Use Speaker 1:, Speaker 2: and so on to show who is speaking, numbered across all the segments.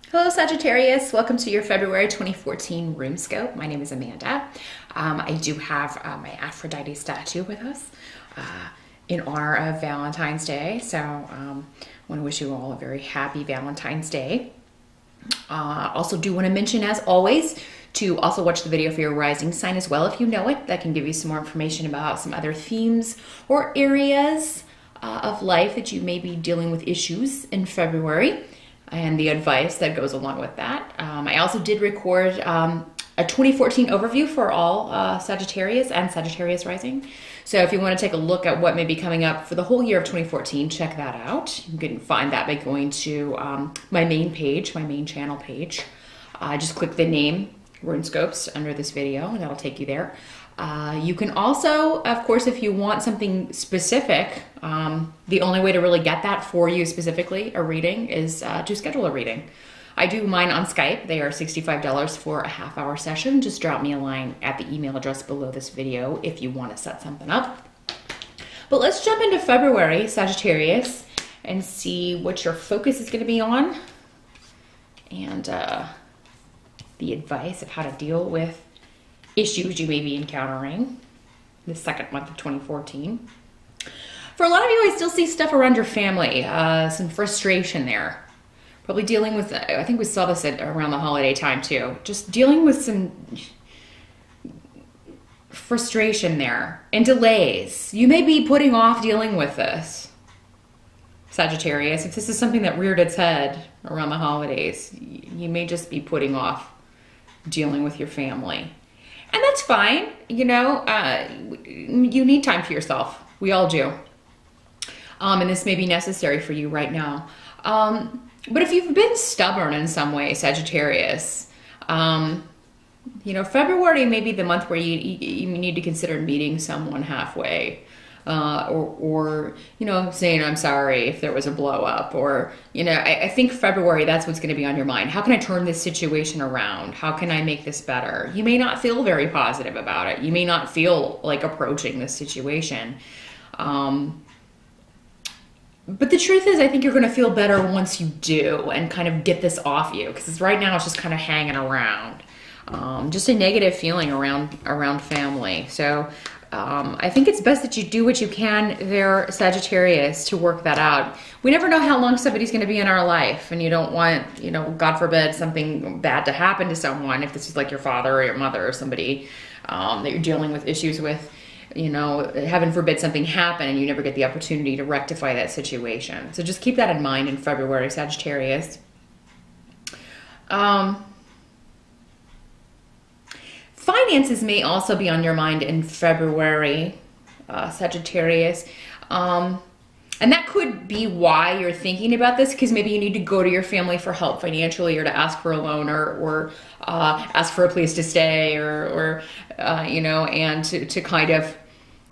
Speaker 1: Hello Sagittarius, welcome to your February 2014 Runescope. My name is Amanda. I do have my Aphrodite statue with us in honor of Valentine's Day. So I want to wish you all a very happy Valentine's Day. Also do want to mention, as always, to also watch the video for your rising sign as well if you know it. That can give you some more information about some other themes or areas of life that you may be dealing with issues in February, and the advice that goes along with that. I also did record a 2014 overview for all Sagittarius and Sagittarius rising. So if you want to take a look at what may be coming up for the whole year of 2014, check that out. You can find that by going to my main page, my main channel page. Just click the name Runescopes under this video and that'll take you there. You can also, of course, if you want something specific, the only way to really get that for you specifically, a reading, is to schedule a reading. I do mine on Skype. They are $65 for a half-hour session. Just drop me a line at the email address below this video if you want to set something up. But let's jump into February, Sagittarius, and see what your focus is going to be on, and the advice of how to deal with issues you may be encountering the second month of 2014. For a lot of you, I still see stuff around your family, some frustration there. Probably dealing with, I think we saw this around the holiday time too, just dealing with some frustration there and delays. You may be putting off dealing with this, Sagittarius. If this is something that reared its head around the holidays, you may just be putting off dealing with your family. And that's fine, you know, you need time for yourself. We all do. And this may be necessary for you right now. But if you've been stubborn in some way, Sagittarius, you know, February may be the month where you need to consider meeting someone halfway. Or, you know, saying I'm sorry if there was a blow up, or, you know, I think February, that's what's going to be on your mind. How can I turn this situation around? How can I make this better? You may not feel very positive about it. You may not feel like approaching this situation. But the truth is, I think you're going to feel better once you do and kind of get this off you, because right now it's just kind of hanging around. Just a negative feeling around family. So I think it's best that you do what you can there, Sagittarius, to work that out. We never know how long somebody's going to be in our life, and you don't want, you know, God forbid, something bad to happen to someone, if this is like your father or your mother or somebody that you're dealing with issues with, you know, heaven forbid something happen and you never get the opportunity to rectify that situation. So just keep that in mind in February, Sagittarius. Finances may also be on your mind in February, Sagittarius. And that could be why you're thinking about this, because maybe you need to go to your family for help financially, or to ask for a loan, or ask for a place to stay, or you know, and to kind of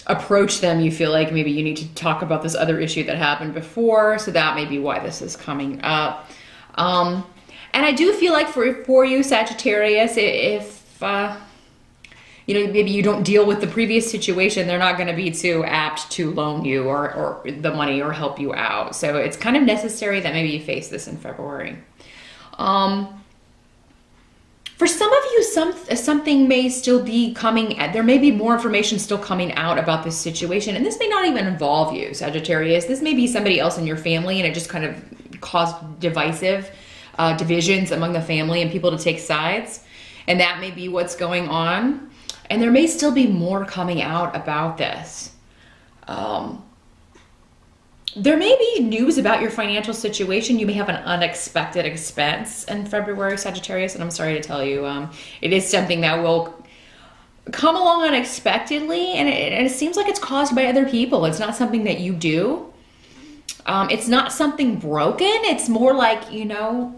Speaker 1: approach them. You feel like maybe you need to talk about this other issue that happened before, so that may be why this is coming up. And I do feel like for you, Sagittarius, if you know, maybe you don't deal with the previous situation, they're not going to be too apt to loan you or the money or help you out. So it's kind of necessary that maybe you face this in February. For some of you, something may still be coming, there may be more information still coming out about this situation. And this may not even involve you, Sagittarius. This may be somebody else in your family, and it just kind of caused divisions among the family and people to take sides. And that may be what's going on. And there may still be more coming out about this. There may be news about your financial situation. You may have an unexpected expense in February, Sagittarius, and I'm sorry to tell you, it is something that will come along unexpectedly, and it seems like it's caused by other people. It's not something that you do. It's not something broken. It's more like, you know,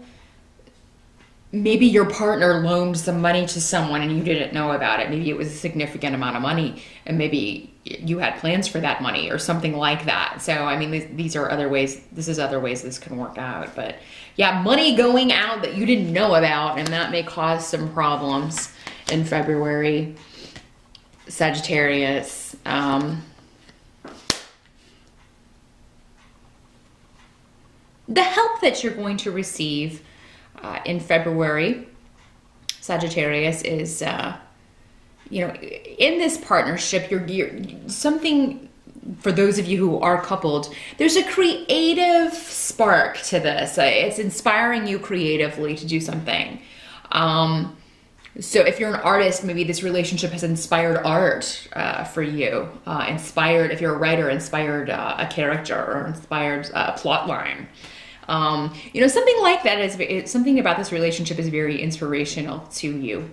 Speaker 1: maybe your partner loaned some money to someone and you didn't know about it. Maybe it was a significant amount of money, and maybe you had plans for that money or something like that. So, I mean, these are other ways, this is other ways this can work out. But yeah, money going out that you didn't know about, and that may cause some problems in February, Sagittarius. The help that you're going to receive in February, Sagittarius, is, you know, in this partnership, you're something, for those of you who are coupled, there's a creative spark to this. It's inspiring you creatively to do something. So if you're an artist, maybe this relationship has inspired art for you. Inspired, if you're a writer, inspired a character or inspired a plot line. You know, something like that is something about this relationship is very inspirational to you.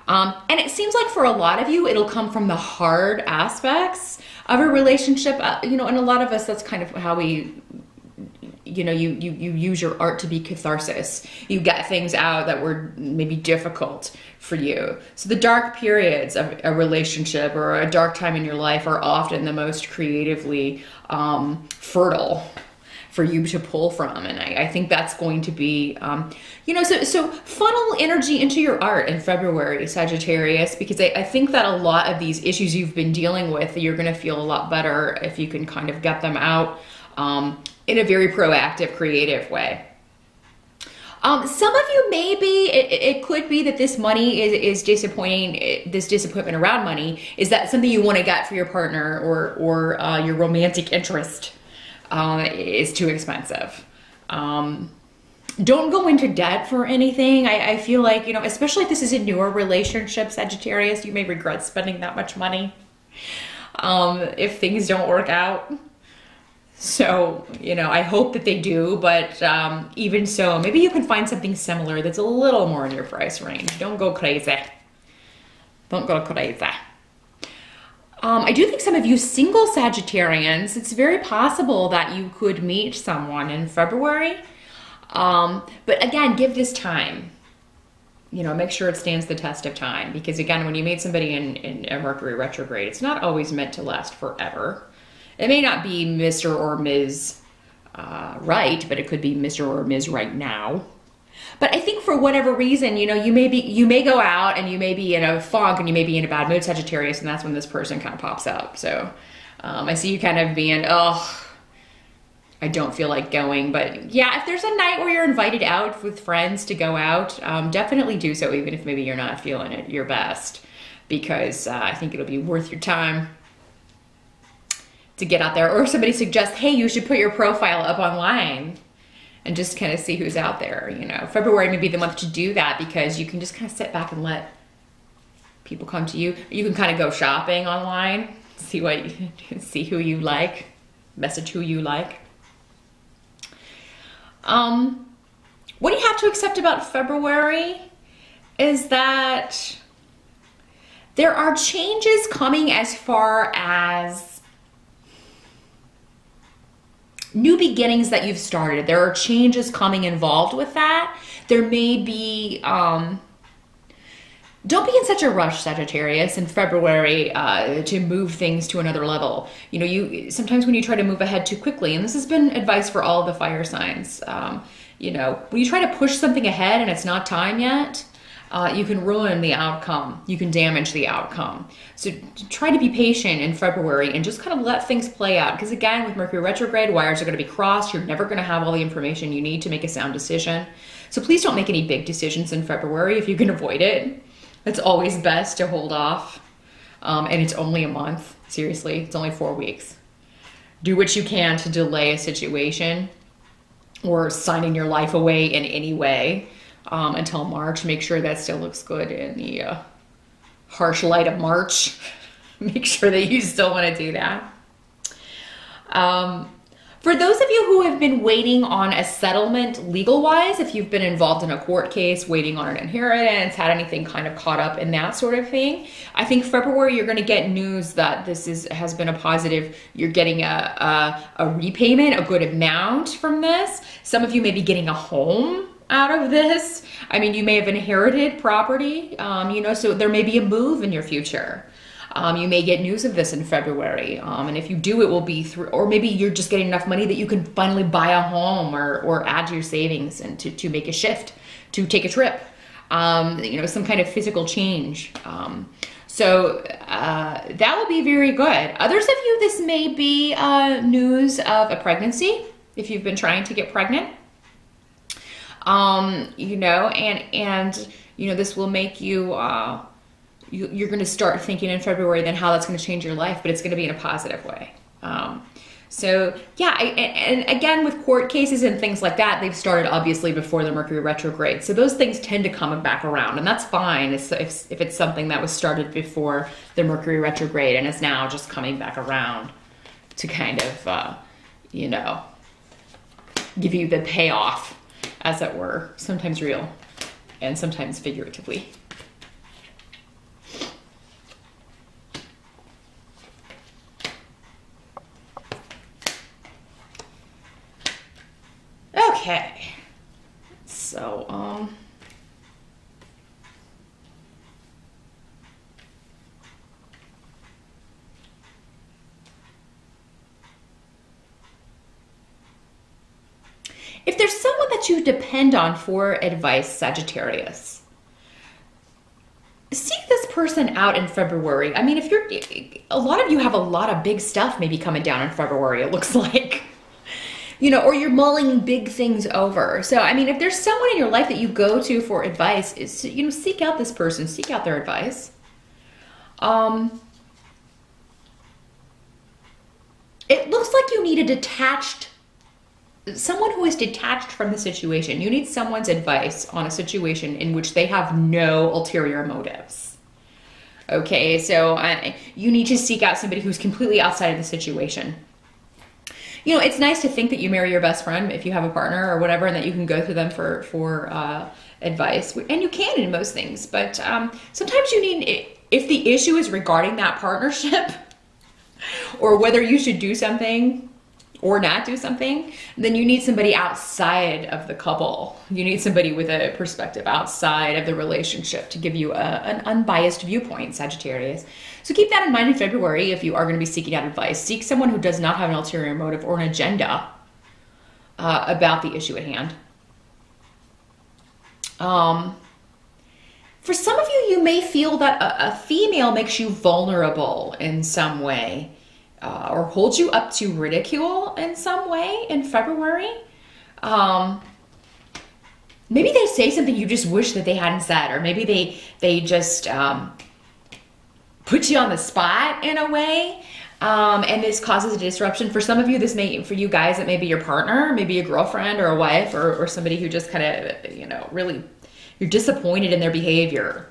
Speaker 1: And it seems like for a lot of you, it'll come from the hard aspects of a relationship. You know, and a lot of us, that's kind of how we, you know, you use your art to be catharsis. You get things out that were maybe difficult for you. So the dark periods of a relationship or a dark time in your life are often the most creatively fertile for you to pull from. And I think that's going to be, you know, so funnel energy into your art in February, Sagittarius, because I think that a lot of these issues you've been dealing with, you're going to feel a lot better if you can kind of get them out in a very proactive, creative way. Some of you, maybe it could be that this money is disappointing. This disappointment around money, is that something you want to get for your partner or your romantic interest is too expensive. Don't go into debt for anything. I feel like, you know, especially if this is a newer relationship, Sagittarius, you may regret spending that much money if things don't work out. So, you know, I hope that they do, but even so, maybe you can find something similar that's a little more in your price range. Don't go crazy. Don't go crazy. I do think some of you single Sagittarians, it's very possible that you could meet someone in February. But again, give this time. You know, make sure it stands the test of time. Because again, when you meet somebody in a Mercury retrograde, it's not always meant to last forever. It may not be Mr. or Ms. Right, but it could be Mr. or Ms. Right now. But I think for whatever reason, you know, you may go out and you may be in a funk and you may be in a bad mood, Sagittarius, and that's when this person kind of pops up. So I see you kind of being, oh, I don't feel like going. But yeah, if there's a night where you're invited out with friends to go out, definitely do so, even if maybe you're not feeling it your best, because I think it'll be worth your time to get out there. Or somebody suggests, hey, you should put your profile up online and just kind of see who's out there. You know, February may be the month to do that, because you can just kind of sit back and let people come to you. You can kind of go shopping online, see who you like, message who you like. What you have to accept about February is that there are changes coming as far as new beginnings that you've started. There are changes coming involved with that. There may be, don't be in such a rush, Sagittarius, in February to move things to another level. You know, sometimes when you try to move ahead too quickly, and this has been advice for all the fire signs, you know, when you try to push something ahead and it's not time yet, you can ruin the outcome. You can damage the outcome. So try to be patient in February and just kind of let things play out. Because again, with Mercury retrograde, wires are going to be crossed. You're never going to have all the information you need to make a sound decision. So please don't make any big decisions in February if you can avoid it. It's always best to hold off. And it's only a month. Seriously, it's only 4 weeks. Do what you can to delay a situation or signing your life away in any way. Until March. Make sure that still looks good in the harsh light of March. Make sure that you still want to do that. For those of you who have been waiting on a settlement legal-wise, if you've been involved in a court case, waiting on an inheritance, had anything kind of caught up in that sort of thing, I think February you're going to get news that this has been a positive. You're getting a repayment, a good amount from this. Some of you may be getting a home out of this. I mean, you may have inherited property, you know, so there may be a move in your future. You may get news of this in February. And if you do, it will be through, or maybe you're just getting enough money that you can finally buy a home or add to your savings and to make a shift, to take a trip, you know, some kind of physical change. So that will be very good. Others of you, this may be news of a pregnancy if you've been trying to get pregnant. You know, and you know, this will make you, you're going to start thinking in February then how that's going to change your life, but it's going to be in a positive way. So yeah, and again, with court cases and things like that, they've started obviously before the Mercury retrograde. So those things tend to come back around, and that's fine if it's something that was started before the Mercury retrograde and is now just coming back around to kind of, you know, give you the payoff, as it were, sometimes real and sometimes figuratively. Okay, so, if there's someone that you depend on for advice, Sagittarius, seek this person out in February. I mean, if you're, a lot of you have a lot of big stuff maybe coming down in February, it looks like. You know, or you're mulling big things over. So, I mean, if there's someone in your life that you go to for advice, is, you know, seek out this person, seek out their advice. It looks like you need a detached, someone who is detached from the situation. You need someone's advice on a situation in which they have no ulterior motives. Okay, so you need to seek out somebody who's completely outside of the situation. You know, it's nice to think that you marry your best friend if you have a partner or whatever, and that you can go to them for advice. And you can in most things, but sometimes you need, if the issue is regarding that partnership or whether you should do something or not do something, then you need somebody outside of the couple. You need somebody with a perspective outside of the relationship to give you an unbiased viewpoint, Sagittarius. So keep that in mind in February if you are going to be seeking out advice. Seek someone who does not have an ulterior motive or an agenda about the issue at hand. For some of you, you may feel that a female makes you vulnerable in some way, or holds you up to ridicule in some way in February. Maybe they say something you just wish that they hadn't said, or maybe they just put you on the spot in a way, and this causes a disruption. For some of you, for you guys, it may be your partner, maybe a girlfriend or a wife, or somebody who just kind of, you know, really, you're disappointed in their behavior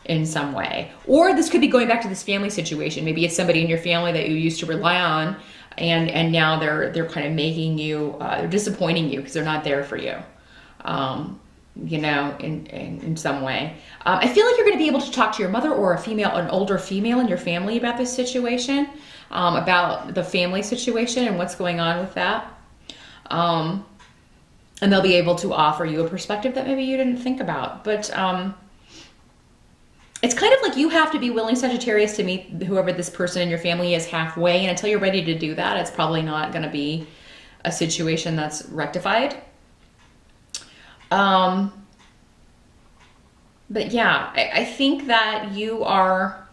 Speaker 1: in some way. Or this could be going back to this family situation. Maybe it's somebody in your family that you used to rely on, and now they're kind of making you, they're disappointing you because they're not there for you. You know, in some way. I feel like you're going to be able to talk to your mother or an older female in your family about this situation, about the family situation and what's going on with that. And they'll be able to offer you a perspective that maybe you didn't think about. But it's kind of like you have to be willing, Sagittarius, to meet whoever this person in your family is halfway. And until you're ready to do that, it's probably not going to be a situation that's rectified. But yeah, I think that you are,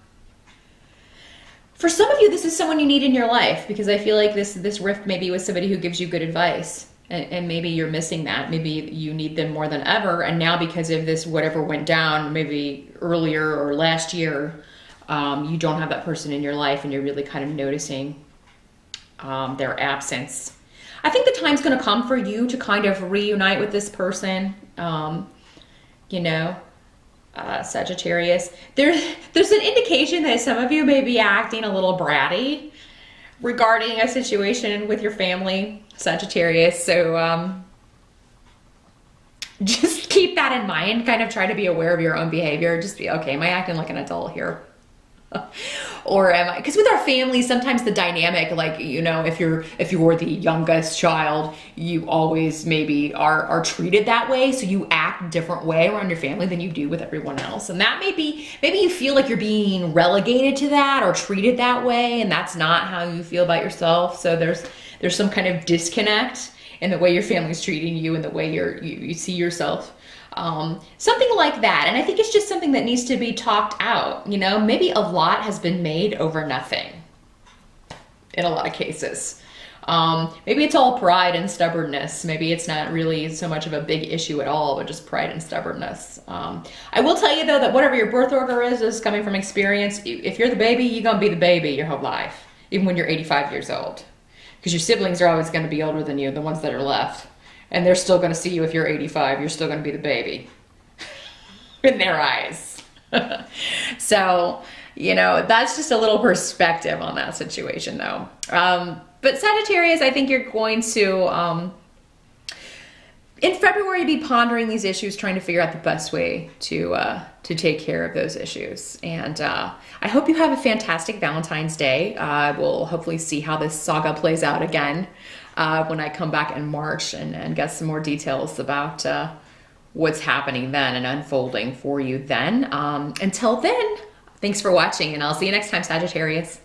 Speaker 1: for some of you, this is someone you need in your life, because I feel like this rift maybe with somebody who gives you good advice, and maybe you're missing that. Maybe you need them more than ever. And now because of this, whatever went down, maybe earlier or last year, you don't have that person in your life, and you're really kind of noticing, their absence. I think the time's going to come for you to kind of reunite with this person, you know, Sagittarius. There's an indication that some of you may be acting a little bratty regarding a situation with your family, Sagittarius. So just keep that in mind. Kind of try to be aware of your own behavior. Just be, okay, am I acting like an adult here? Or am I, because with our family, sometimes the dynamic, like, you know, if you're the youngest child, you always maybe are treated that way. So you act a different way around your family than you do with everyone else. And that maybe you feel like you're being relegated to that or treated that way, and that's not how you feel about yourself. So there's some kind of disconnect in the way your family's treating you and the way you see yourself. Something like that. And I think it's just something that needs to be talked out. You know, maybe a lot has been made over nothing in a lot of cases. Maybe it's all pride and stubbornness. Maybe it's not really so much of a big issue at all, but just pride and stubbornness. I will tell you though that whatever your birth order is coming from experience. If you're the baby, you're gonna be the baby your whole life, even when you're 85 years old, because your siblings are always gonna be older than you, the ones that are left, and they're still gonna see you. If you're 85, you're still gonna be the baby in their eyes. So, you know, that's just a little perspective on that situation though. But Sagittarius, I think you're going to, in February, be pondering these issues, trying to figure out the best way to take care of those issues. And I hope you have a fantastic Valentine's Day. We'll hopefully see how this saga plays out again when I come back in March and get some more details about what's happening then and unfolding for you then. Until then, thanks for watching, and I'll see you next time, Sagittarius.